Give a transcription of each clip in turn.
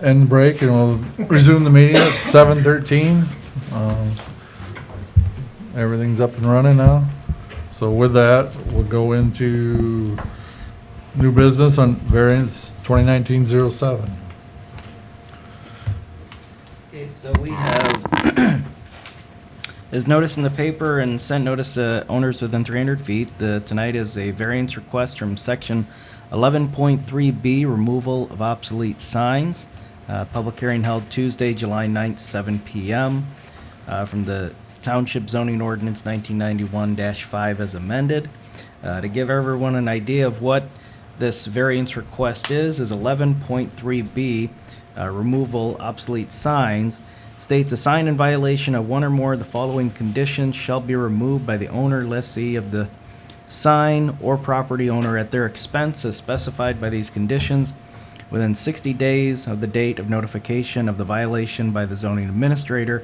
end the break and we'll resume the meeting at 7:13. Everything's up and running now. So with that, we'll go into new business on variance 2019-07. Okay, so we have, as noticed in the paper and sent notice to owners within 300 feet, tonight is a variance request from section 11.3B, removal of obsolete signs. Public hearing held Tuesday, July 9th, 7 p.m. From the Township zoning ordinance 1991-5 as amended. To give everyone an idea of what this variance request is 11.3B, removal obsolete signs, states a sign in violation of one or more of the following conditions shall be removed by the owner lessee of the sign or property owner at their expense as specified by these conditions within 60 days of the date of notification of the violation by the zoning administrator.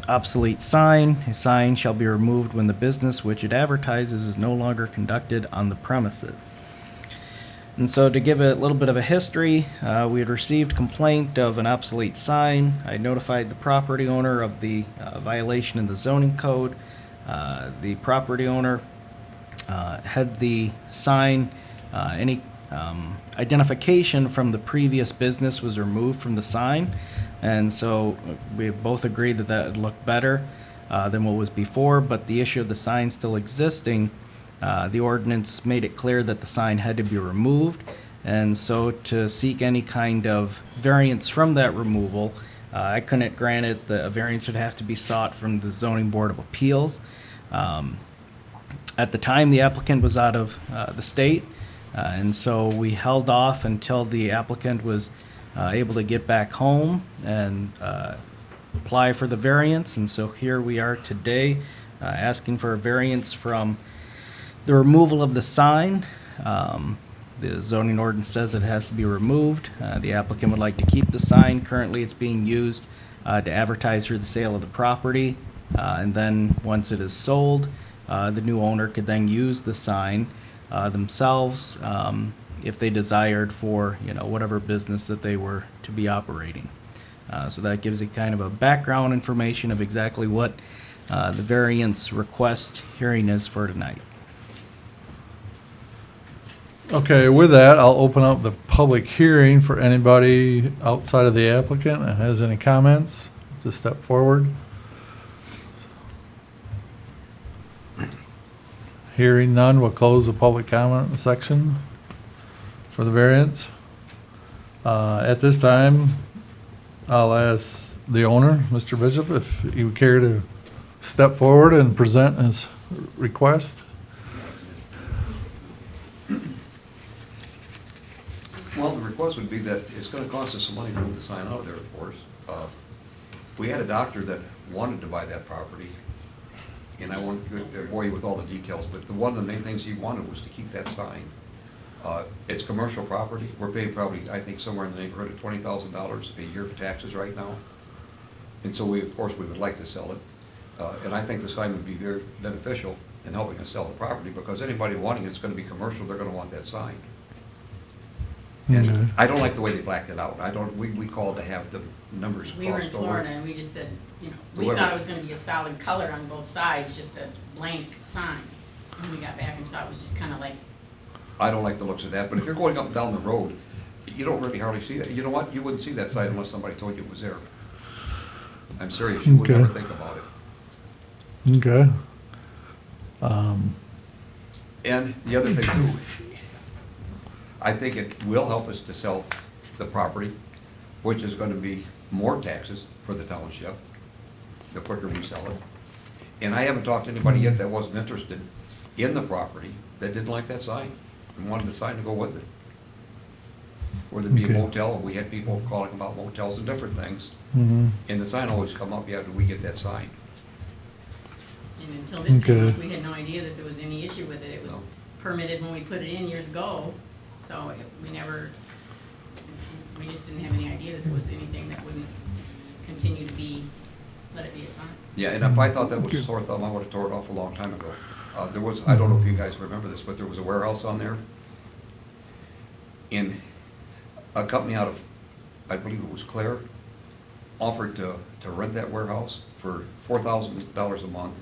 Obsolete sign. A sign shall be removed when the business which it advertises is no longer conducted on the premises. And so to give a little bit of a history, we had received complaint of an obsolete sign. I notified the property owner of the violation in the zoning code. The property owner had the sign, any identification from the previous business was removed from the sign. And so we both agreed that that would look better than what was before, but the issue of the sign still existing, the ordinance made it clear that the sign had to be removed. And so to seek any kind of variance from that removal, I couldn't grant it. A variance would have to be sought from the Zoning Board of Appeals. At the time, the applicant was out of the state, and so we held off until the applicant was able to get back home and apply for the variance. And so here we are today asking for a variance from the removal of the sign. The zoning ordinance says it has to be removed. The applicant would like to keep the sign. Currently it's being used to advertise for the sale of the property. And then once it is sold, the new owner could then use the sign themselves if they desired for, whatever business that they were to be operating. So that gives you kind of a background information of exactly what the variance request hearing is for tonight. Okay, with that, I'll open up the public hearing for anybody outside of the applicant that has any comments to step forward. Hearing none, we'll close the public comment section for the variance. At this time, I'll ask the owner, Mr. Bishop, if he would care to step forward and present his request. Well, the request would be that it's gonna cost us some money to move the sign out of there, of course. We had a doctor that wanted to buy that property, and I won't bore you with all the details, but one of the main things he wanted was to keep that sign. It's commercial property. We're paying probably, I think, somewhere in the neighborhood of $20,000 a year for taxes right now. And so of course, we would like to sell it. And I think the sign would be very beneficial in helping us sell the property, because anybody wanting it's gonna be commercial, they're gonna want that sign. And Okay. I don't like the way they blacked it out. We called to have the numbers We were in crossed over. Florida and we just said, we Whoever- thought it was gonna be a solid color on both sides, just a blank sign. And we got back and saw it was just kinda like, I don't like the looks of that, but if you're going up and down the road, you don't really hardly see that. You know what? You wouldn't see that sign unless somebody told you it was there. I'm serious, you would Okay. never think about it. Okay. And the other thing too, I think it will help us to sell the property, which is gonna be more taxes for the township, the quicker we sell it. And I haven't talked to anybody yet that wasn't interested in the property, that didn't like that sign, and wanted the sign to go with it. Or there'd be a Okay. motel, and we had people calling about motels and different things, Mhm. and the sign always come up, yeah, do we get that sign? and until this came up, Okay. we had no idea that there was any issue with it. It was No. permitted when we put it in years ago, so we just didn't have any idea that there was anything that wouldn't continue to be, let it be a sign. Yeah, and if I thought that was a sore thumb, I would've tore it off a long time ago. There was, I don't know if you guys remember this, but there was a warehouse on there. And a company out of I believe it was Claire, offered to rent that warehouse for $4,000 a month.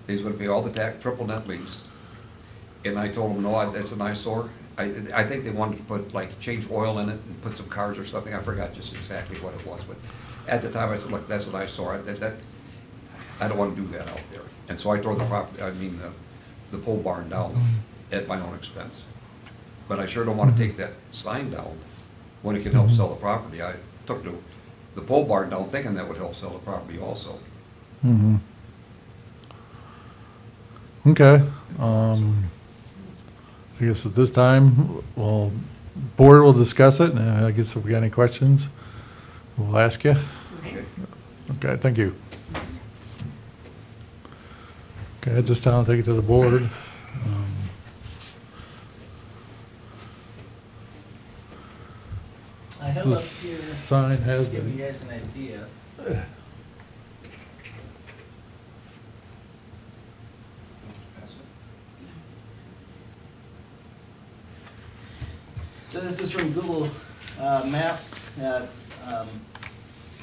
He's gonna pay all the tax, triple net lease. And I told him, no, that's an eyesore. I think they wanted to put, like, change oil in it and put some cars or something. I forgot just exactly what it was, but at the time I said, look, that's an eyesore. I don't wanna do that out there. And so I tore the property, the pole barn down at my own expense. But I sure don't wanna take that sign down when it can help sell the property. I took the pole barn down thinking that would help sell the property also. Mm-hmm. Okay, I guess at this time, well, board will discuss it, and I guess if we got any questions, we'll ask you. Okay. Okay, thank you. Okay, at this time, I'll take it to the board. I have The up here, sign has to give you been, guys an idea. So this is from Google Maps. It's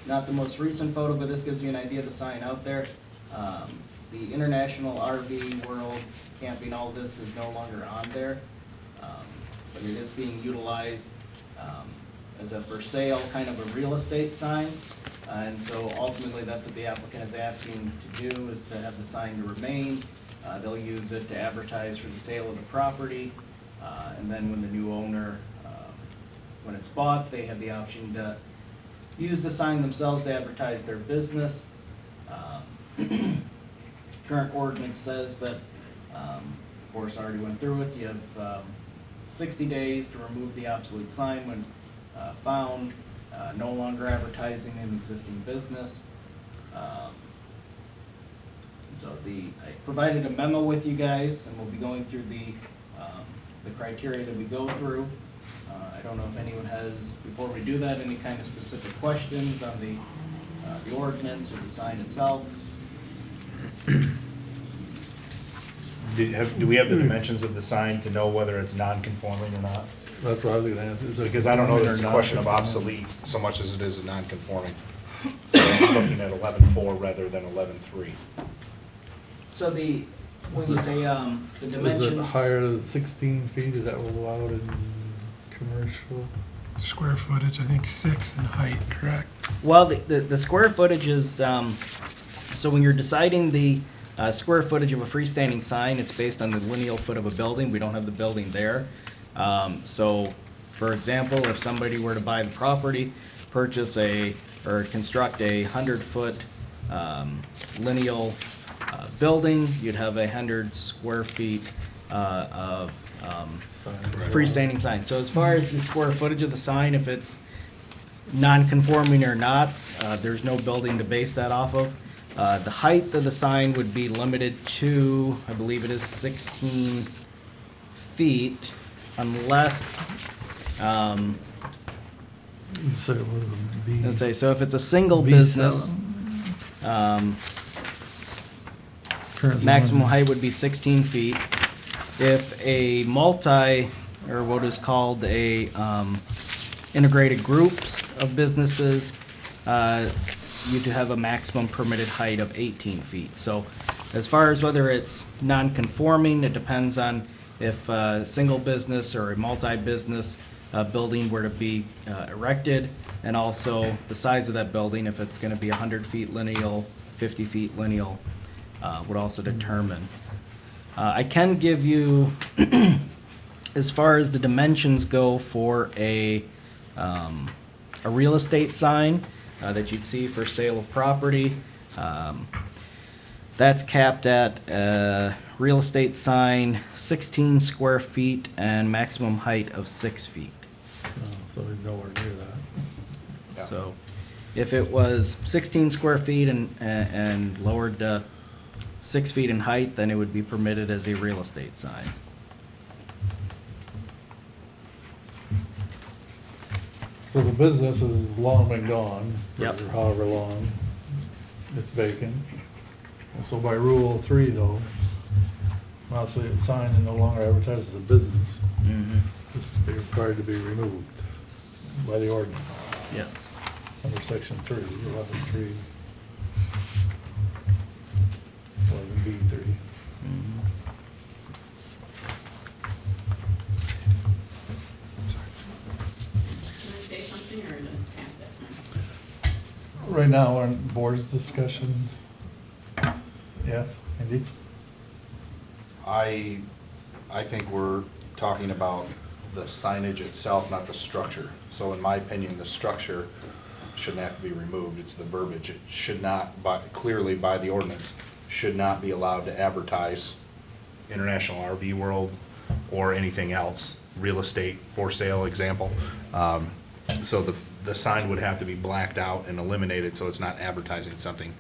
not the most recent photo, but this gives you an idea of the sign out there. The International RV World Camping, all this is no longer on there, but it is being utilized as a for sale, kind of a real estate sign. And so ultimately, that's what the applicant is asking to do, is to have the sign to remain. They'll use it to advertise for the sale of the property. And then when the new owner, when it's bought, they have the option to use the sign themselves to advertise their business. Current ordinance says that, of course, I already went through it, you have 60 days to remove the obsolete sign when found, no longer advertising an existing business. So I provided a memo with you guys, and we'll be going through the criteria that we go through. I don't know if anyone has, before we do that, any kind of specific questions on the ordinance or the sign itself. Do we have the dimensions of the sign to know whether it's non-conforming or not? that's what I was gonna ask. Is it Because I don't know if it's a or question of not? obsolete so much as it is a non-conforming. So I'm looking at 11.4 rather than 11.3. So when you say the Is it dimensions, higher than 16 feet, is that what allowed in commercial? Square footage, I think 6 in height, correct? well, the square footage is, so when you're deciding the square footage of a freestanding sign, it's based on the lineal foot of a building. We don't have the building there. So, for example, if somebody were to buy the property, purchase or construct a 100-foot lineal building, you'd have 100 square feet of freestanding sign. So as far as the square footage of the sign, if it's non-conforming or not, there's no building to base that off of. The height of the sign would be limited to, I believe it is 16 feet, unless, You said it was a B. let's say, so if it's a single B7. business, Current maximum zoning. height would be 16 feet. If a multi, or what is called a integrated groups of businesses, you do have a maximum permitted height of 18 feet. So as far as whether it's non-conforming, it depends on if a single business or a multi-business building were to be erected, and also the size of that building, if it's going to be 100 feet lineal, 50 feet lineal, would also determine. I can give you, as far as the dimensions go for a real estate sign that you'd see for sale of property, that's capped at real estate sign 16 square feet and maximum height of 6 feet. So he's nowhere near that. Yeah. So if it was 16 square feet and lowered to 6 feet in height, then it would be permitted as a real estate sign. So the business has long been gone, Yep. for however long it's vacant. And so by Rule 3 though, obviously a sign no longer advertises a business, it's to be required to be removed by the ordinance. Yes. Under section 3, 11.3. 11B3. Mhm. Can I say something or to pass that time? Right now, we're on board's discussion. Yes, Andy? I think we're talking about the signage itself, not the structure. So in my opinion, the structure shouldn't have to be removed. It's the verbiage. It should not, clearly by the ordinance, should not be allowed to advertise International RV World or anything else, real estate for sale example. So the sign would have to be blacked out and eliminated so it's not advertising something.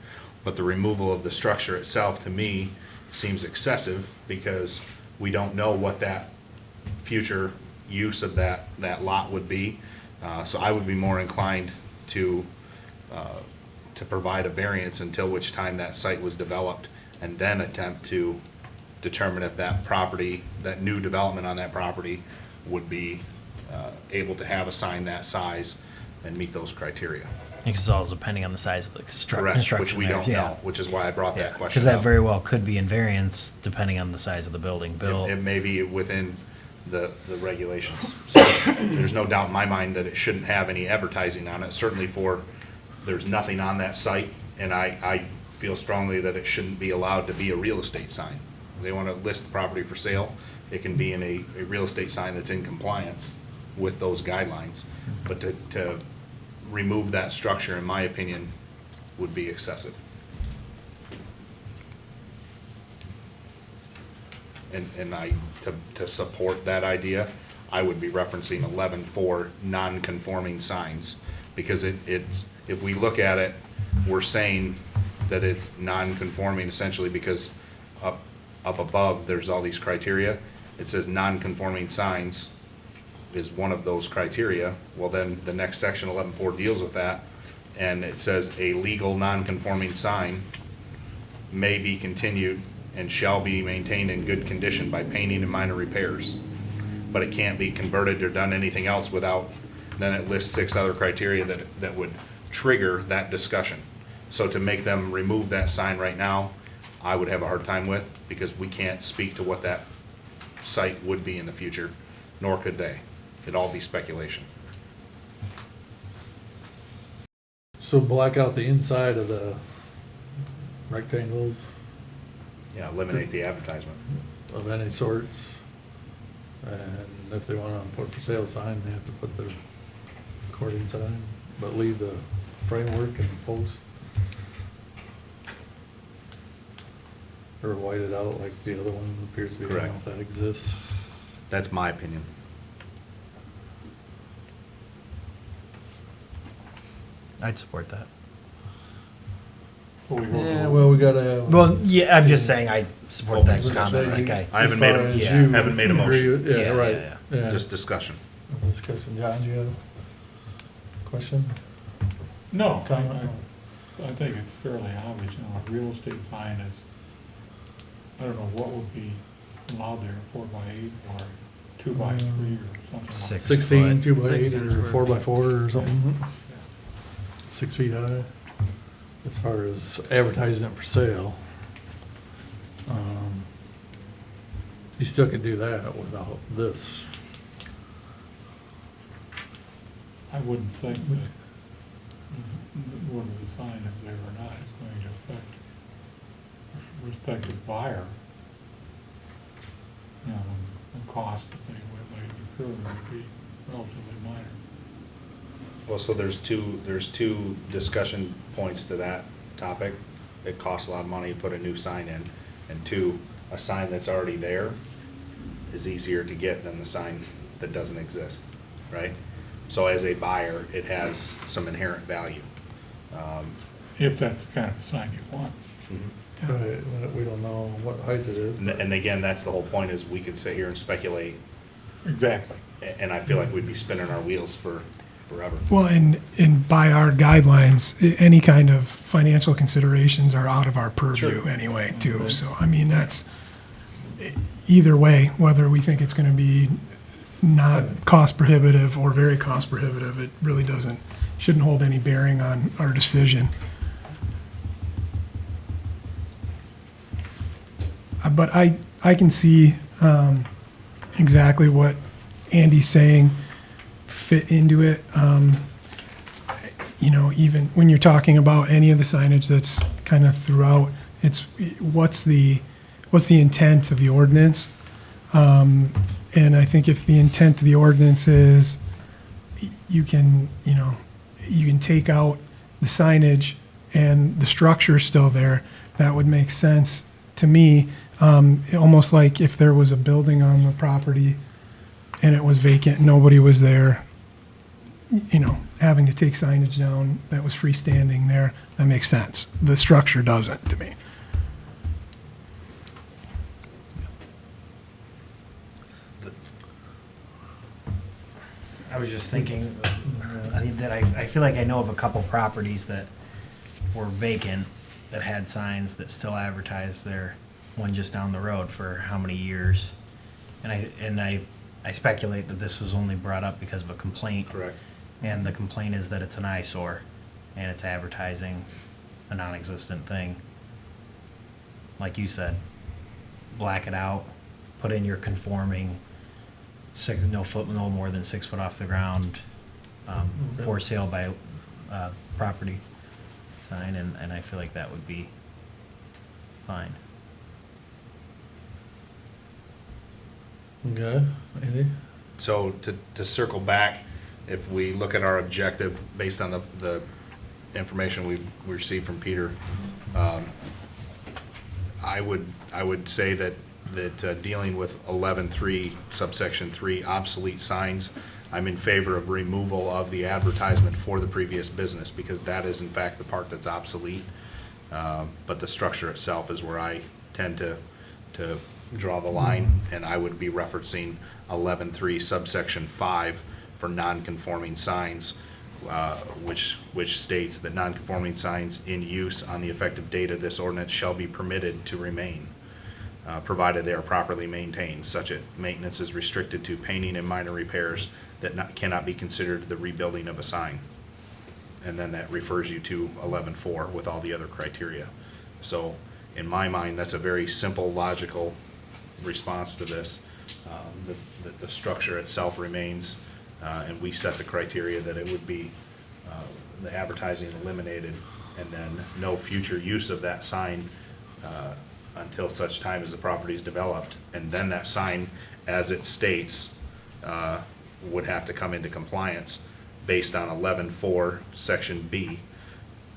But the removal of the structure itself, to me, seems excessive because we don't know what that future use of that lot would be. So I would be more inclined to provide a variance until which time that site was developed, and then attempt to determine if that property, that new development on that property would be able to have a sign that size and meet those criteria. Because it's all depending on the size of the Correct, construction. which we there, don't yeah. know, which is why I brought that question Because that up. very well could be in variance depending on the size of the building. Bill, It may be within the regulations. So there's no doubt in my mind that it shouldn't have any advertising on it, certainly there's nothing on that site, and I feel strongly that it shouldn't be allowed to be a real estate sign. If they want to list the property for sale, it can be in a real estate sign that's in compliance with those guidelines. But to remove that structure, in my opinion, would be excessive. And to support that idea, I would be referencing 11.4 non-conforming signs. Because if we look at it, we're saying that it's non-conforming essentially because up above, there's all these criteria. It says non-conforming signs is one of those criteria. Well, then the next section, 11.4, deals with that. And it says a legal non-conforming sign may be continued and shall be maintained in good condition by painting and minor repairs. But it can't be converted or done anything else without, then it lists 6 other criteria that would trigger that discussion. So to make them remove that sign right now, I would have a hard time with, because we can't speak to what that site would be in the future, nor could they. It'd all be speculation. So black out the inside of the rectangles Yeah, eliminate the advertisement. of any sorts. And if they want to put for sale sign, they have to put their recording sign, but leave the framework and post. Or white it out like the other one appears to be, I don't know Correct. if that exists. That's my opinion. I'd support that. Yeah, well, we gotta have. Well, yeah, I'm just saying I support that As far comment. as Okay. I haven't made a- as yeah, you haven't made a motion. agree with- Yeah, Yeah, right. yeah, Yeah. Just discussion. Discussion. John, do you have a question? No, Comment? I think it's fairly obvious, a real estate sign is, I don't know what would be allowed there, 4x8 or 2x3 or something like that. 16, foot, 2 by 8, 16 or square 4 by feet. 4 or something. Yeah. 6 feet high. As far as advertising it for sale. You still can do that without this. I wouldn't think that whether the sign is there or not is going to affect the respective buyer. You know, the cost that they would incur would be relatively minor. Well, so there's two discussion points to that topic. It costs a lot of money to put a new sign in, and 2, a sign that's already there is easier to get than the sign that doesn't exist, right? So as a buyer, it has some inherent value. If that's the kind of sign you want. Right, we don't know what height it is. And again, that's the whole point, is we could sit here and speculate, Exactly. and I feel like we'd be spinning our wheels forever. Well, and by our guidelines, any kind of financial considerations are out of our purview Sure. anyway, too. So, I mean, that's, either way, whether we think it's gonna be not cost prohibitive or very cost prohibitive, it really doesn't shouldn't hold any bearing on our decision. But I can see exactly what Andy's saying fit into it. You know, even when you're talking about any of the signage that's kind of throughout, it's what's the intent of the ordinance? And I think if the intent of the ordinance is you can take out the signage and the structure is still there, that would make sense to me. Almost like if there was a building on the property and it was vacant, nobody was there, you know, having to take signage down that was freestanding there, that makes sense. The structure doesn't to me. I was just thinking that I feel like I know of a couple properties that were vacant that had signs that still advertised their one just down the road for how many years. And I speculate that this was only brought up because of a complaint. Correct. And the complaint is that it's an eyesore and it's advertising a non-existent thing. Like you said, black it out, put in your conforming no more than 6 foot off the ground, for sale by property sign, and I feel like that would be fine. Okay, Andy? So to circle back, if we look at our objective based on the information we received from Peter, I would say that dealing with 11.3 subsection 3 obsolete signs, I'm in favor of removal of the advertisement for the previous business, because that is in fact the part that's obsolete. But the structure itself is where I tend to draw the line, and I would be referencing 11.3 subsection 5 for non-conforming signs, which states that non-conforming signs in use on the effective date of this ordinance shall be permitted to remain, provided they are properly maintained. Such a maintenance is restricted to painting and minor repairs that cannot be considered the rebuilding of a sign. And then that refers you to 11.4 with all the other criteria. So in my mind, that's a very simple, logical response to this. That the structure itself remains, and we set the criteria that it would be the advertising eliminated, and then no future use of that sign until such time as the property is developed. And then that sign, as it states, would have to come into compliance based on 11.4 section B,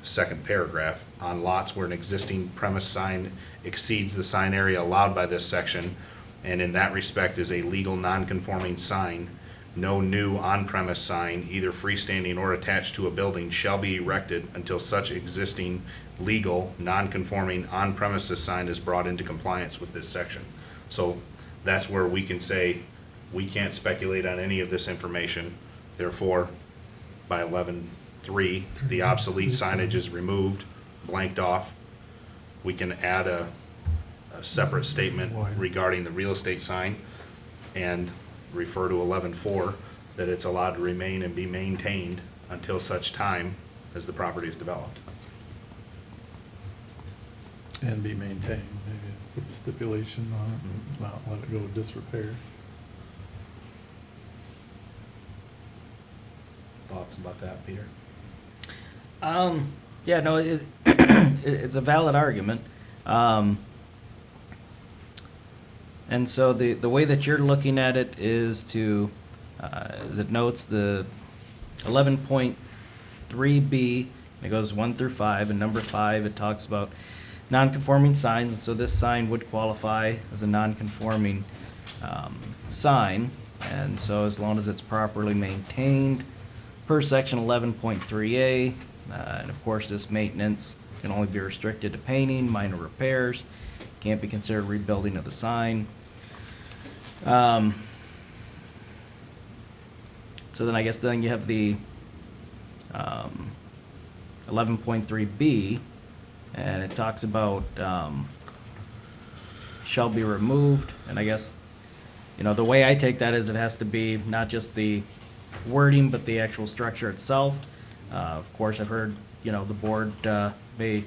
second paragraph, on lots where an existing premise sign exceeds the sign area allowed by this section, and in that respect is a legal non-conforming sign. No new on-premise sign, either freestanding or attached to a building, shall be erected until such existing legal non-conforming on-premises sign is brought into compliance with this section. So that's where we can say we can't speculate on any of this information. Therefore, by 11.3, the obsolete signage is removed, blanked off. We can add a separate statement regarding the real estate sign and refer to 11.4 that it's allowed to remain and be maintained until such time as the property is developed. And be maintained, maybe put a stipulation on it, not let it go to disrepair. Thoughts about that, Peter? Yeah, no, it's a valid argument. And so the way that you're looking at it is to, as it notes, the 11.3B, it goes 1 through 5, and number 5, it talks about non-conforming signs, and so this sign would qualify as a non-conforming sign, and so as long as it's properly maintained per section 11.3A, and of course this maintenance can only be restricted to painting, minor repairs, can't be considered rebuilding of the sign. So then I guess then you have the 11.3B, and it talks about shall be removed, and I guess, you know, the way I take that is it has to be not just the wording but the actual structure itself. Of course, I've heard, the board may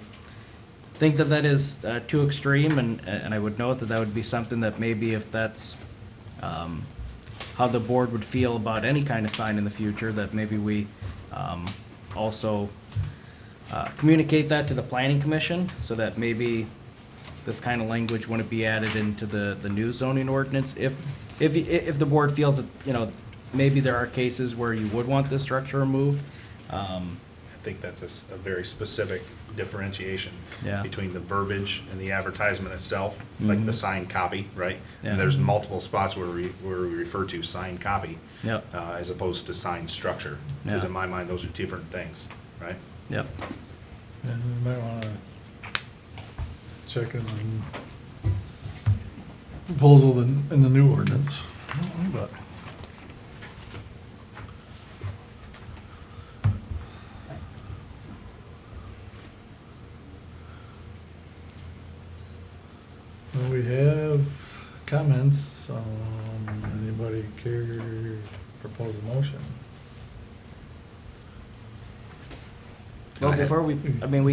think that that is too extreme, and I would note that that would be something that maybe if that's how the board would feel about any kind of sign in the future, that maybe we also communicate that to the planning commission, so that maybe this kind of language wouldn't be added into the new zoning ordinance. If the board feels that, maybe there are cases where you would want this structure removed. I think that's a very specific differentiation Yeah. between the verbiage and the advertisement itself, like the Mhm. signed copy, right? Yeah. And there's multiple spots where we refer to signed copy Yep, as opposed to signed structure. Because Yeah. in my mind, those are different things, right? yep. And we might wanna check in on proposal in the new ordinance, but. Well, we have comments, anybody care to propose a motion? Well, ahead. before we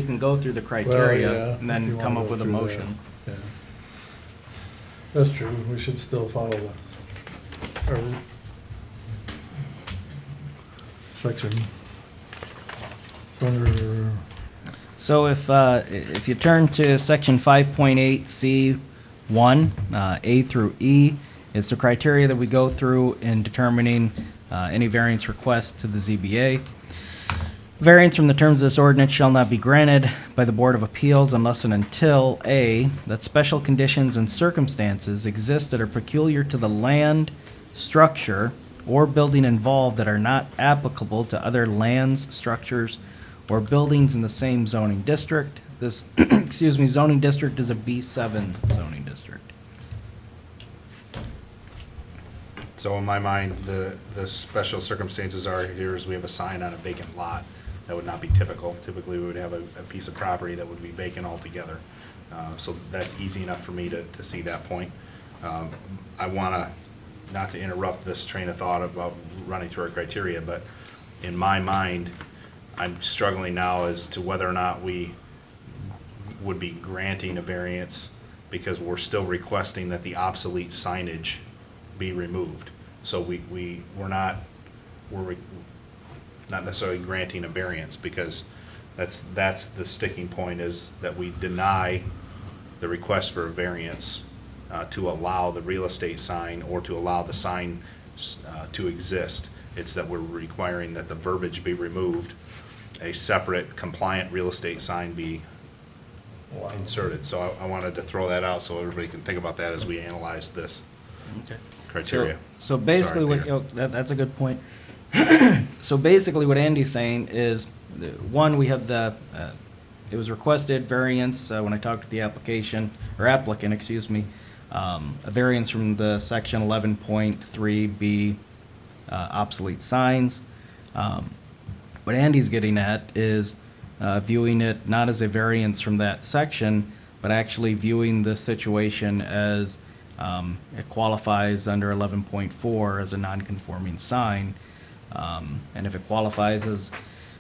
can go through the Well, criteria yeah, and if you then come wanna up go with a through that, motion. yeah. That's true, we should still follow our section. It's under, So if you turn to section 5.8C1, A through E, it's the criteria that we go through in determining any variance request to the ZBA. Variance from the terms of this ordinance shall not be granted by the Board of Appeals unless and until, A, that special conditions and circumstances exist that are peculiar to the land, structure, or building involved that are not applicable to other lands, structures, or buildings in the same zoning district. This, zoning district is a B7 zoning district. So in my mind, the special circumstances are, here is we have a sign on a vacant lot. That would not be typical. Typically, we would have a piece of property that would be vacant altogether. So that's easy enough for me to see that point. I want to, not to interrupt this train of thought about running through our criteria, but in my mind, I'm struggling now as to whether or not we would be granting a variance because we're still requesting that the obsolete signage be removed. So we're not necessarily granting a variance because that's the sticking point, is that we deny the request for a variance to allow the real estate sign or to allow the sign to exist. It's that we're requiring that the verbiage be removed, a separate compliant real estate sign be inserted. So I wanted to throw that out so everybody can think about that as we analyze this Okay. criteria. So basically, Sorry, what, Peter. that's a good point. So basically, what Andy's saying is, one, we have it was requested variance, when I talked to the applicant, a variance from the section 11.3B, obsolete signs. What Andy's getting at is viewing it not as a variance from that section, but actually viewing the situation as it qualifies under 11.4 as a non-conforming sign. And if it qualifies as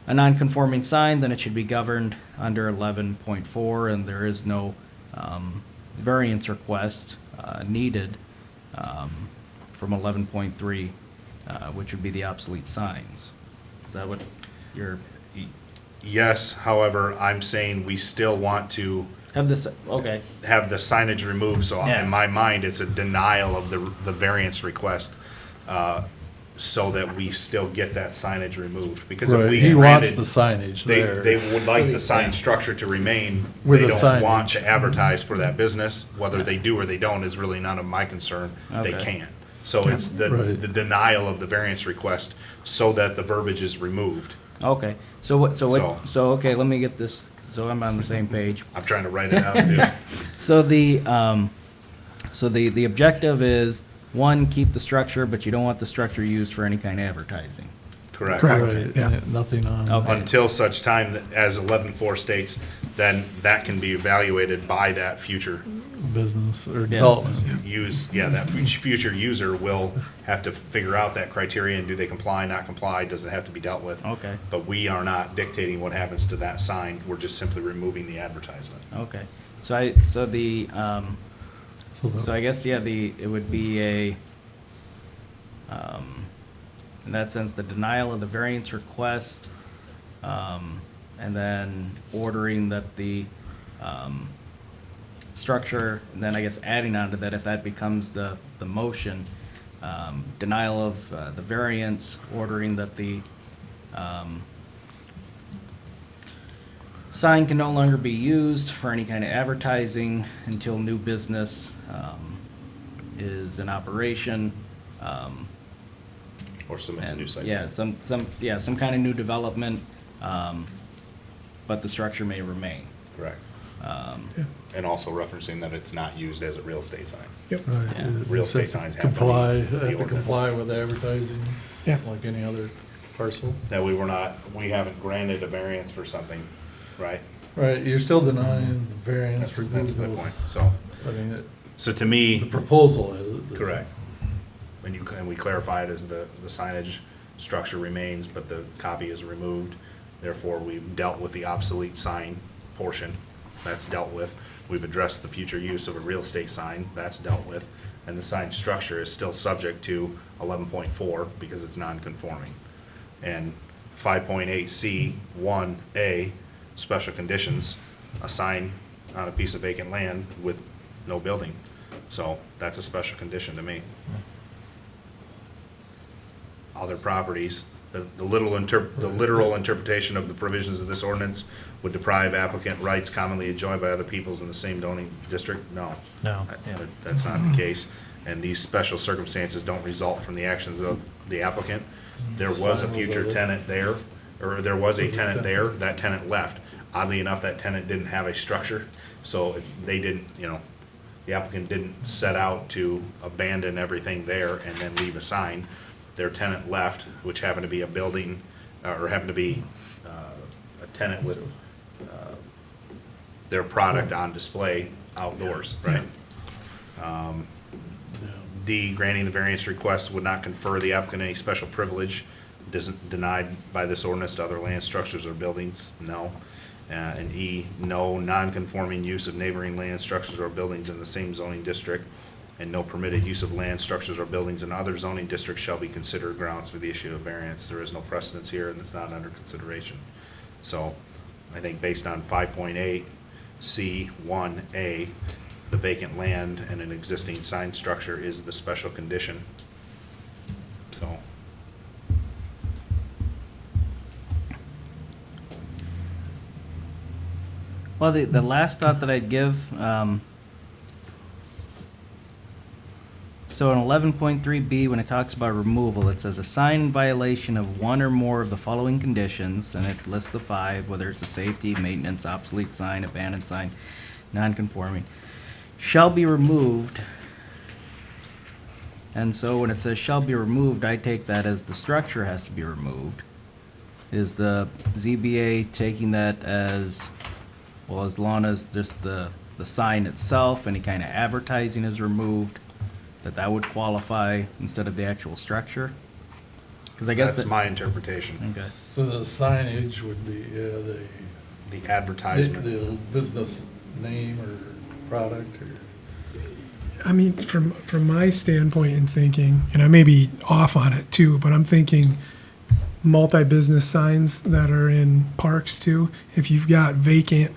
a non-conforming sign, then it should be governed under 11.4, and there is no variance request needed from 11.3, which would be the obsolete signs. Is that what you're, Yes, however, I'm saying we still want to have this, okay, have the signage removed, so Yeah. in my mind, it's a denial of the variance request, so that we still get that signage removed, because if right, we he wants granted, the signage there. they would like the Yeah. sign structure to remain. With They the don't want signage. to advertise for that business, whether they do or they don't is really none of my concern, they Okay. can't. So it's the Right. denial of the variance request so that the verbiage is removed. okay. Okay, let me get this, so I'm on the same page. I'm trying to write it out too. So the objective is, one, keep the structure, but you don't want the structure used for any kind of advertising. Correct. Correct. Right, Yeah. and nothing on. Okay. Until such time, that, as 11.4 states, then that can be evaluated by that future business or Yeah. development. That future user will have to figure out that criteria and do they comply, not comply, does it have to be dealt with? Okay. But we are not dictating what happens to that sign, we're just simply removing the advertisement. Okay. So I guess, yeah, it would be in that sense, the denial of the variance request, and then ordering that the, structure, and then I guess adding on to that, if that becomes the motion, denial of, the variance, ordering that the, sign can no longer be used for any kind of advertising until new business is in operation. Or submits a new And, site. yeah, some kind of new development, but the structure may remain. Correct. Yeah. And also referencing that it's not used as a real estate sign. Yep. Right. Yeah. Real Just estate have to signs have to comply, meet the have to ordinance. comply with advertising. Yeah. Like any other parcel. That we haven't granted a variance for something, right? Right, you're still denying the variance That's a good removal. point. So, I mean, so to me. the proposal is. Correct. And we clarify it as the signage structure remains, but the copy is removed. Therefore, we've dealt with the obsolete sign portion, that's dealt with. We've addressed the future use of a real estate sign, that's dealt with. And the sign structure is still subject to 11.4 because it's non-conforming. And 5.8C 1A, special conditions, a sign on a piece of vacant land with no building. So that's a special condition to me. Other properties, the literal interpretation of the provisions of this ordinance would deprive applicant rights commonly enjoyed by other peoples in the same zoning district? No. No, yeah. That's not the case. And these special circumstances don't result from the actions of the applicant. There was a Sign was future over. tenant there, or there was a tenant there, that tenant left. Oddly enough, that tenant didn't have a structure, so they didn't, the applicant didn't set out to abandon everything there and then leave a sign. Their tenant left, which happened to be a building, or happened to be a tenant with their product on display outdoors, right? D, granting the variance request would not confer the applicant any special privilege denied by this ordinance to other land structures or buildings, no. And E, no non-conforming use of neighboring land structures or buildings in the same zoning district, and no permitted use of land structures or buildings in other zoning districts shall be considered grounds for the issue of variance. There is no precedence here, and it's not under consideration. So, I think based on 5.8 C1A, the vacant land and an existing sign structure is the special condition. So, Well, the last thought that I'd give, so in 11.3B, when it talks about removal, it says a sign in violation of one or more of the following conditions, and it lists the 5, whether it's a safety, maintenance, obsolete sign, abandoned sign, non-conforming, shall be removed. And so when it says shall be removed, I take that as the structure has to be removed. Is the ZBA taking that as, well, as long as just the sign itself, any kind of advertising is removed, that would qualify instead of the actual structure? Because I guess that's my interpretation. Okay. So the signage would be, The advertisement. the business name or product or. I mean, from my standpoint in thinking, and I may be off on it too, but I'm thinking multi-business signs that are in parks too. If you've got vacant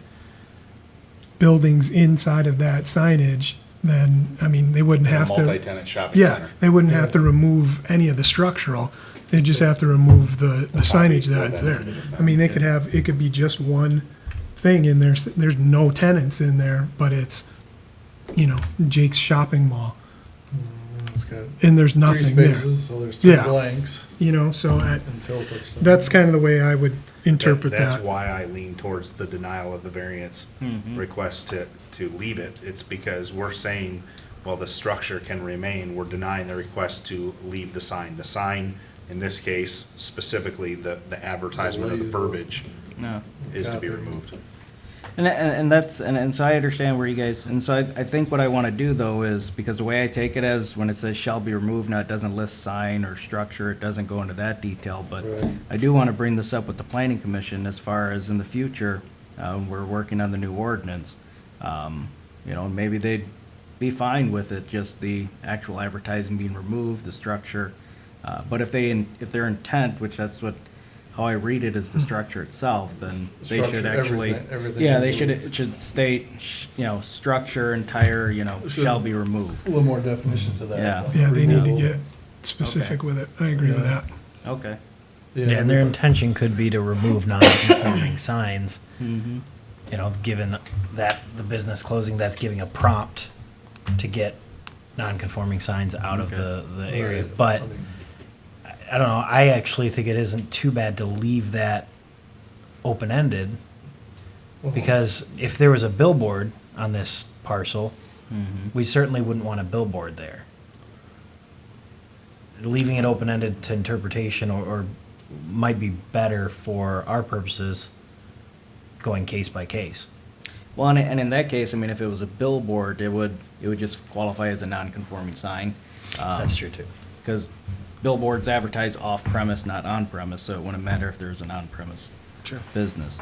buildings inside of that signage, then, I mean, they wouldn't have to. Multi-tenant shopping Yeah, center. they wouldn't have to remove any of the structural. They'd just have to remove the signage that's there. I mean, they could have, it could be just one thing in there. There's no tenants in there, but it's, Jake's Shopping Mall, It's got and there's three nothing there. spaces, so there's 3 Yeah. blanks So until such time. that's kind of the way I would interpret That's that. why I lean towards the denial of the variance request to leave it. It's because we're saying, well, the structure can remain. We're denying the request to leave the sign. The sign, in this case, specifically the advertisement of the verbiage No. is to be Copy. removed. And so I understand where you guys, and so I think what I want to do though is, because the way I take it as when it says shall be removed, now it doesn't list sign or structure, it doesn't go into that detail, but Right. I do want to bring this up with the planning commission as far as in the future, we're working on the new ordinance. You know, maybe they'd be fine with it, just the actual advertising being removed, the structure. But if their intent, which that's what, how I read it is the structure itself, then they should Structure, actually, everything yeah, they removed. should, it should state, you know, structure entire, you know, Should- shall be removed. A little more definition to that. Yeah. Yeah, they need to Removal. get specific with it. I agree with that. Okay. Yeah, and their intention could be to remove non-conforming signs. Mm-hmm. You know, given that the business closing, that's giving a prompt to get non-conforming signs out of the area. Right. But I mean, I don't know, I actually think it isn't too bad to leave that open-ended, well, because if there was a billboard on this parcel, Mm-hmm. we certainly wouldn't want a billboard there. Leaving it open-ended to interpretation or might be better for our purposes, going case by case. Well, and in that case, I mean, if it was a billboard, it would just qualify as a non-conforming sign. That's true too. Because billboards advertise off-premise, not on-premise, so it wouldn't matter if there's an on-premise business.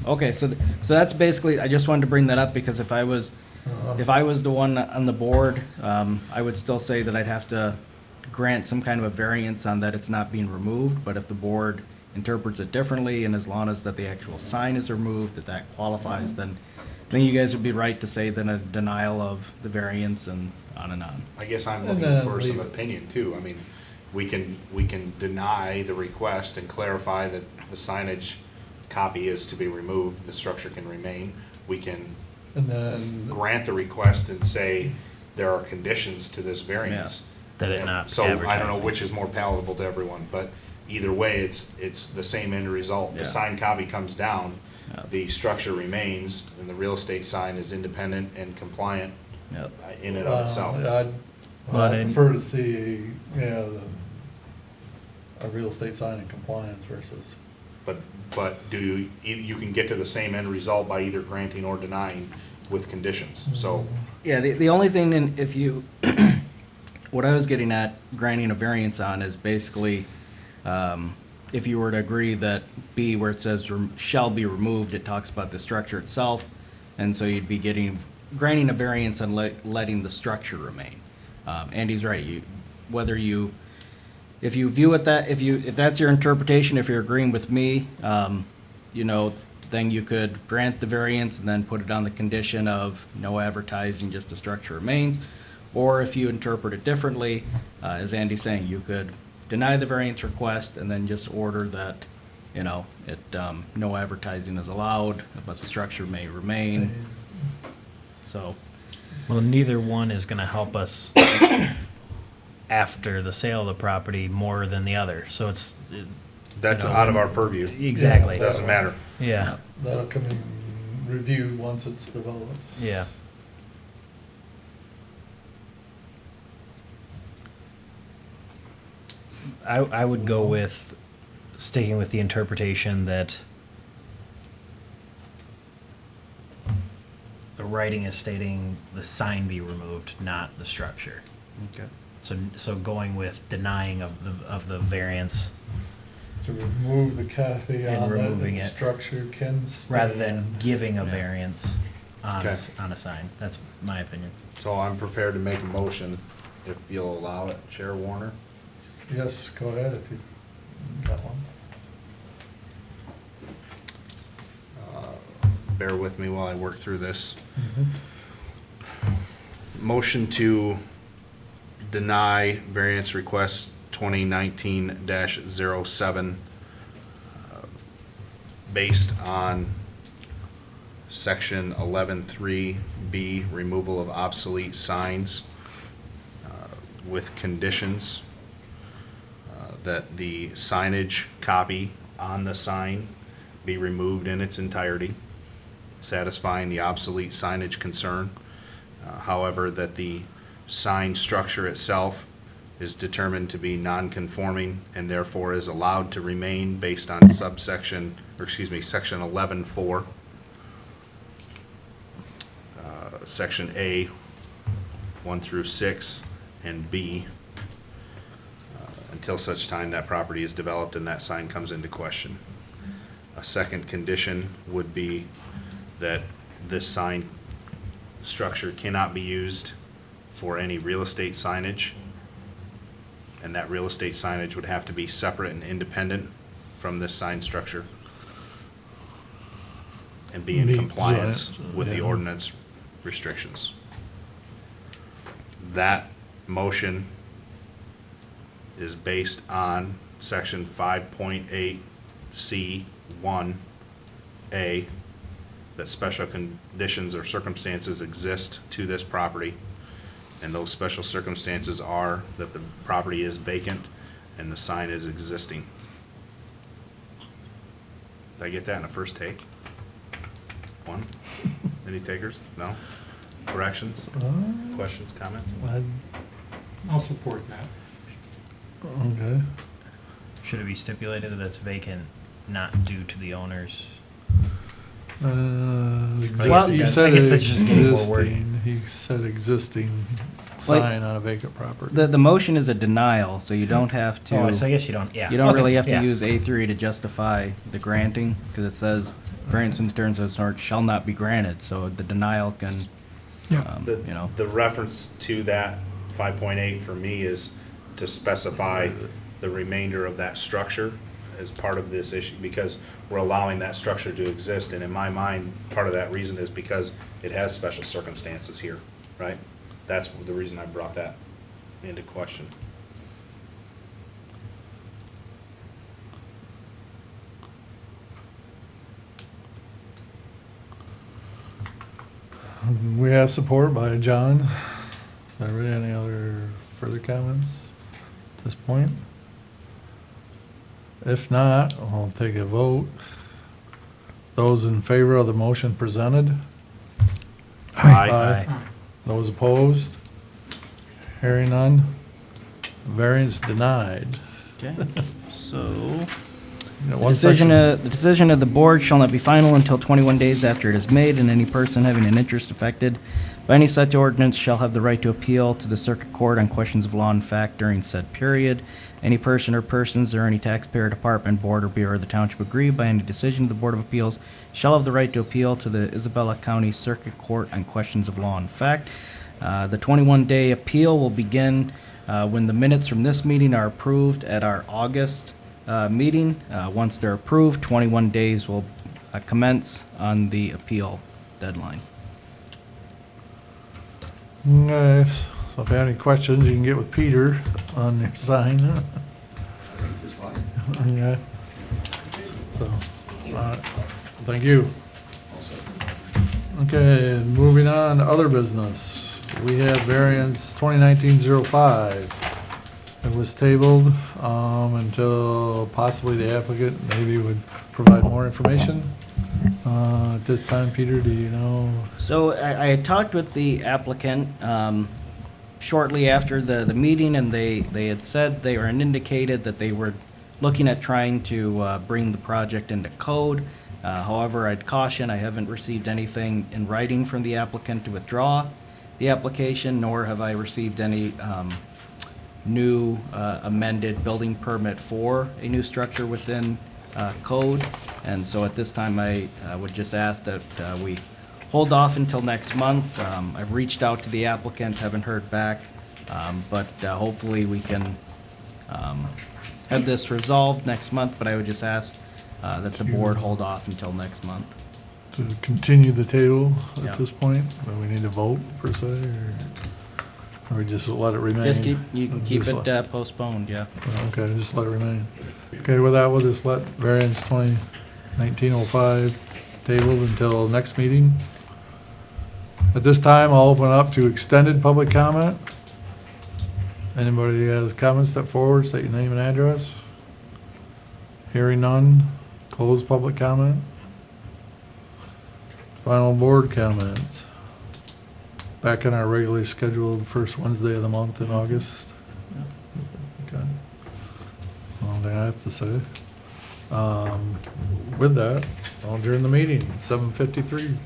Okay, so that's basically, I just wanted to bring that up because if I was the one on the board, I would still say that I'd have to grant some kind of a variance on that it's not being removed, but if the board interprets it differently, and as long as that the actual sign is removed, that qualifies, then I think you guys would be right to say then a denial of the variance and on and on. I guess I'm And looking then for some leave it. opinion too. I mean, we can deny the request and clarify that the signage copy is to be removed, the structure can remain. We can And then, grant the request and say there are conditions to this variance. That it And not So I don't know advertising. which is more palatable to everyone, but either way, it's the same end result. The Yeah. sign copy comes down, Yeah. the structure remains, and the real estate sign is independent and compliant Yep. in and of itself. Well, I'd and- prefer to see, a real estate sign in compliance versus, But you can get to the same end result by either granting or denying with conditions, so. Yeah, the only thing then, if you, what I was getting at, granting a variance on is basically, if you were to agree that B, where it says shall be removed, it talks about the structure itself, and so you'd be granting a variance and letting the structure remain. Andy's right, if you view it if that's your interpretation, if you're agreeing with me, then you could grant the variance and then put it on the condition of no advertising, just the structure remains. Or if you interpret it differently, as Andy's saying, you could deny the variance request and then just order that, no advertising is allowed, but the structure may remain. So, Well, neither one is gonna help us after the sale of the property more than the other, so That's You know, out of our purview. exactly, Doesn't matter. yeah, that'll come in review once it's developed. yeah. I would go with sticking with the interpretation that the writing is stating the sign be removed, not the structure. okay. So going with denying of the variance To remove the copy And on that, removing the it. structure can stay. rather than giving a Yeah. variance on, Okay. on a sign. That's my opinion. So I'm prepared to make a motion if you'll allow it, Chair Warner. Yes, go ahead if you got one. Bear with me while I work through this. Motion to deny variance request 2019-07 based on section 11.3B, removal of obsolete signs, with conditions that the signage copy on the sign be removed in its entirety, satisfying the obsolete signage concern. However, that the sign structure itself is determined to be non-conforming and therefore is allowed to remain based on section 11.4. section A, 1 through 6, and B, until such time that property is developed and that sign comes into question. A second condition would be that this sign structure cannot be used for any real estate signage, and that real estate signage would have to be separate and independent from this sign structure and be in Meet compliance giant, with the yeah. ordinance restrictions. That motion is based on section 5.8C1A, that special conditions or circumstances exist to this property. And those special circumstances are that the property is vacant and the sign is existing. Did I get that in a first take? One? Any takers? No? Corrections? Questions, comments? I'll support that. Okay. Should it be stipulated that it's vacant, not due to the owners? Well, I you guess said that's just getting more wordy. existing, he said existing Like, sign on a vacant property. The motion is a denial, so you don't have to. Oh, so I guess you don't, yeah. You don't Okay, really have to yeah. use A3 to justify the granting, because it says variance in terms of sort shall not be granted, so the denial can, Yeah. you know. The reference to that 5.8 for me is to specify the remainder of that structure as part of this issue, because we're allowing that structure to exist, and in my mind, part of that reason is because it has special circumstances here, right? That's the reason I brought that into question. We have support by John. Are there any other further comments at this point? If not, I'll take a vote. Those in favor of the motion presented? Aye. Those opposed? Hearing none? Variance denied. Okay, so. Got The one decision, section. the decision of the board shall not be final until 21 days after it is made, and any person having an interest affected by any such ordinance shall have the right to appeal to the circuit court on questions of law and fact during said period. Any person or persons or any taxpayer, department, board, or bureau of the township aggrieved by any decision of the Board of Appeals shall have the right to appeal to the Isabella County Circuit Court on questions of law and fact. The 21-day appeal will begin when the minutes from this meeting are approved at our August meeting. Once they're approved, 21 days will commence on the appeal deadline. Okay, so if you have any questions, you can get with Peter on your sign. Just fine. Okay. So, thank you. Okay, moving on to other business. We have variance 2019-05. It was tabled until possibly the applicant maybe would provide more information. At this time, Peter, do you know? So I had talked with the applicant shortly after the meeting, and they had said they were and indicated that they were looking at trying to bring the project into code. However, I'd caution, I haven't received anything in writing from the applicant to withdraw the application, nor have I received any new amended building permit for a new structure within code. And so at this time, I would just ask that we hold off until next month. I've reached out to the applicant, haven't heard back, but hopefully we can have this resolved next month, but I would just ask that the board hold off until next month. To continue the table Yeah. at this point? Do we need to vote per se, or we just let it remain? Just you can keep Just it postponed, yeah. Okay, just let it remain. Okay, with that, we'll just let variance 2019-05 tabled until next meeting. At this time, I'll open up to extended public comment. Anybody has comments, step forward, state your name and address. Hearing none, close public comment. Final board comments. Back in our regularly scheduled first Wednesday of the month in August. Okay. All I have to say. With that, I'll adjourn the meeting, 7:53.